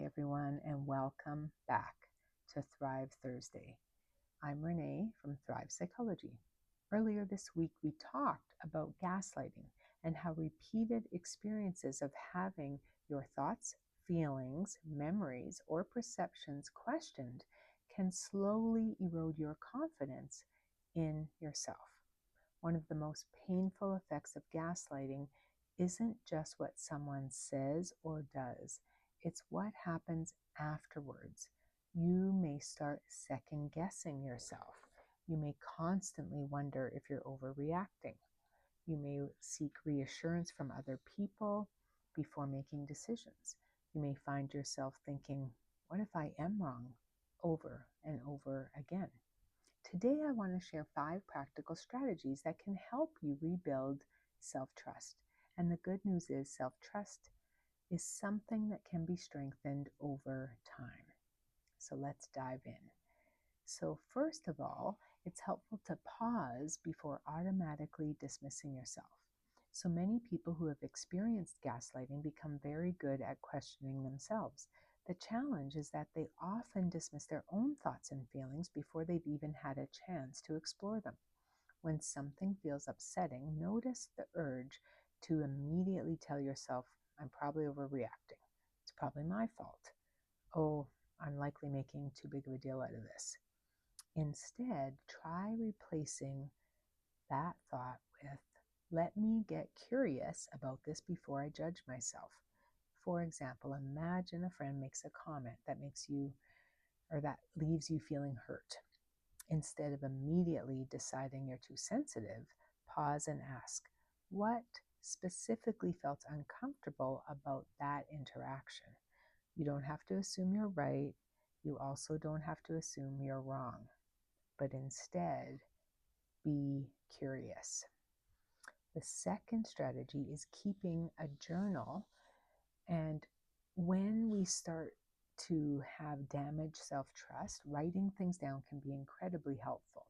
everyone, and welcome back to Thrive Thursday. I'm Renee from Thrive Psychology. Earlier this week, we talked about gaslighting and how repeated experiences of having your thoughts, feelings, memories, or perceptions questioned can slowly erode your confidence in yourself. One of the most painful effects of gaslighting isn't just what someone says or does, it's what happens afterwards. You may start second guessing yourself. You may constantly wonder if you're overreacting. You may seek reassurance from other people before making decisions. You may find yourself thinking, what if I am wrong? Over and over again. Today, I want to share 5 practical strategies that can help you rebuild self-trust. And the good news is self-trust is something that can be strengthened over time. So let's dive in. So first of all, it's helpful to pause before automatically dismissing yourself. So many people who have experienced gaslighting become very good at questioning themselves. The challenge is that they often dismiss their own thoughts and feelings before they've even had a chance to explore them. When something feels upsetting, notice the urge to immediately tell yourself, I'm probably overreacting. It's probably my fault. Oh, I'm likely making too big of a deal out of this. Instead, try replacing that thought with, let me get curious about this before I judge myself. For example, imagine a friend makes a comment that makes you or that leaves you feeling hurt. Instead of immediately deciding you're too sensitive, pause and ask, what specifically felt uncomfortable about that interaction? You don't have to assume you're right. You also don't have to assume you're wrong, but instead be curious. The second strategy is keeping a journal. And when we start to have damaged self-trust, writing things down can be incredibly helpful.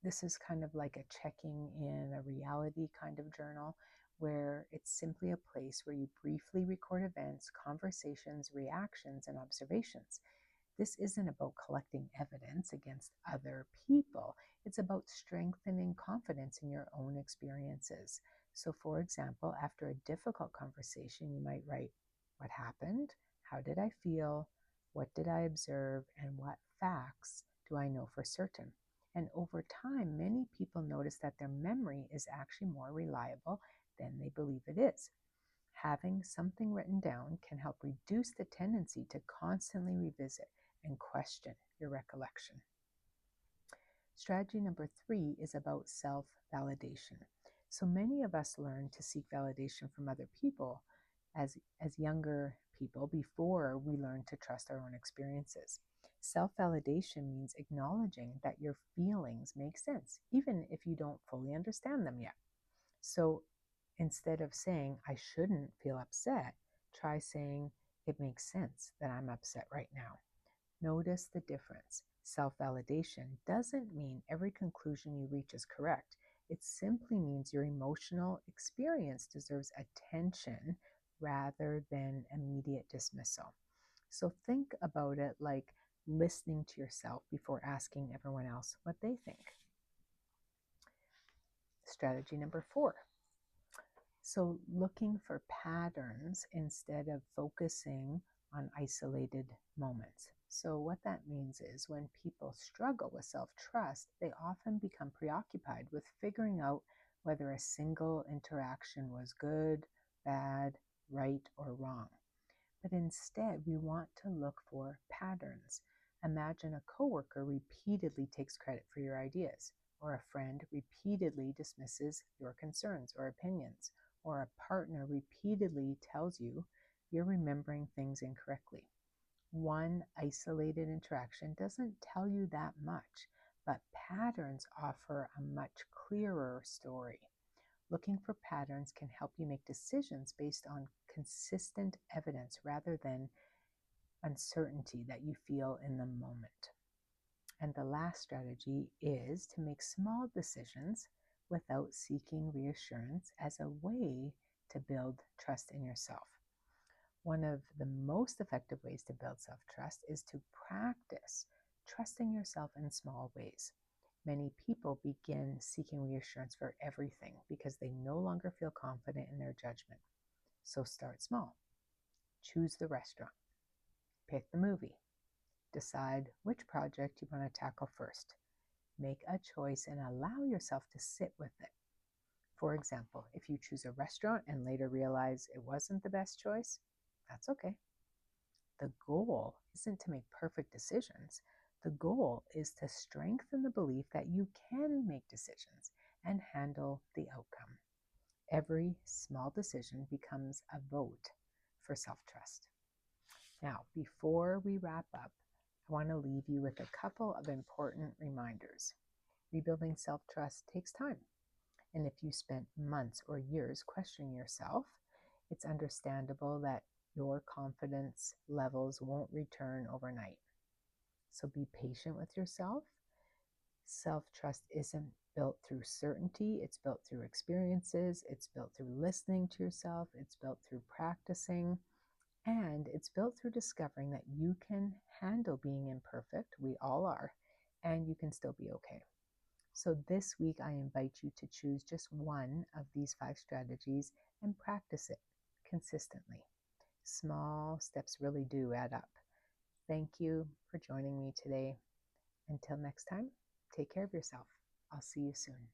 This is kind of like a checking in, a reality kind of journal, where it's simply a place where you briefly record events, conversations, reactions, and observations. This isn't about collecting evidence against other people. It's about strengthening confidence in your own experiences. So, for example, after a difficult conversation, you might write, what happened? How did I feel? What did I observe? And what facts do I know for certain? And over time, many people notice that their memory is actually more reliable than they believe it is. Having something written down can help reduce the tendency to constantly revisit and question your recollection. Strategy number 3 is about self-validation. So many of us learn to seek validation from other people as younger people before we learn to trust our own experiences. Self-validation means acknowledging that your feelings make sense, even if you don't fully understand them yet. So instead of saying, I shouldn't feel upset, try saying, it makes sense that I'm upset right now. Notice the difference. Self-validation doesn't mean every conclusion you reach is correct. It simply means your emotional experience deserves attention rather than immediate dismissal. So think about it like listening to yourself before asking everyone else what they think. Strategy number 4. So looking for patterns instead of focusing on isolated moments. So what that means is when people struggle with self-trust, they often become preoccupied with figuring out whether a single interaction was good, bad, right, or wrong. But instead, we want to look for patterns. Imagine a coworker repeatedly takes credit for your ideas, or a friend repeatedly dismisses your concerns or opinions, or a partner repeatedly tells you you're remembering things incorrectly. One isolated interaction doesn't tell you that much, but patterns offer a much clearer story. Looking for patterns can help you make decisions based on consistent evidence rather than uncertainty that you feel in the moment. And the last strategy is to make small decisions without seeking reassurance as a way to build trust in yourself. One of the most effective ways to build self-trust is to practice trusting yourself in small ways. Many people begin seeking reassurance for everything because they no longer feel confident in their judgment. So start small. Choose the restaurant. Pick the movie. Decide which project you want to tackle first. Make a choice and allow yourself to sit with it. For example, if you choose a restaurant and later realize it wasn't the best choice, that's okay. The goal isn't to make perfect decisions. The goal is to strengthen the belief that you can make decisions and handle the outcome. Every small decision becomes a vote for self-trust. Now, before we wrap up, I want to leave you with a couple of important reminders. Rebuilding self-trust takes time. And if you spent months or years questioning yourself, it's understandable that your confidence levels won't return overnight. So be patient with yourself. Self-trust isn't built through certainty, it's built through experiences, it's built through listening to yourself, it's built through practicing, and it's built through discovering that you can handle being imperfect. We all are, and you can still be okay. So this week, I invite you to choose just one of these 5 strategies and practice it consistently. Small steps really do add up. Thank you for joining me today. Until next time, take care of yourself. I'll see you soon.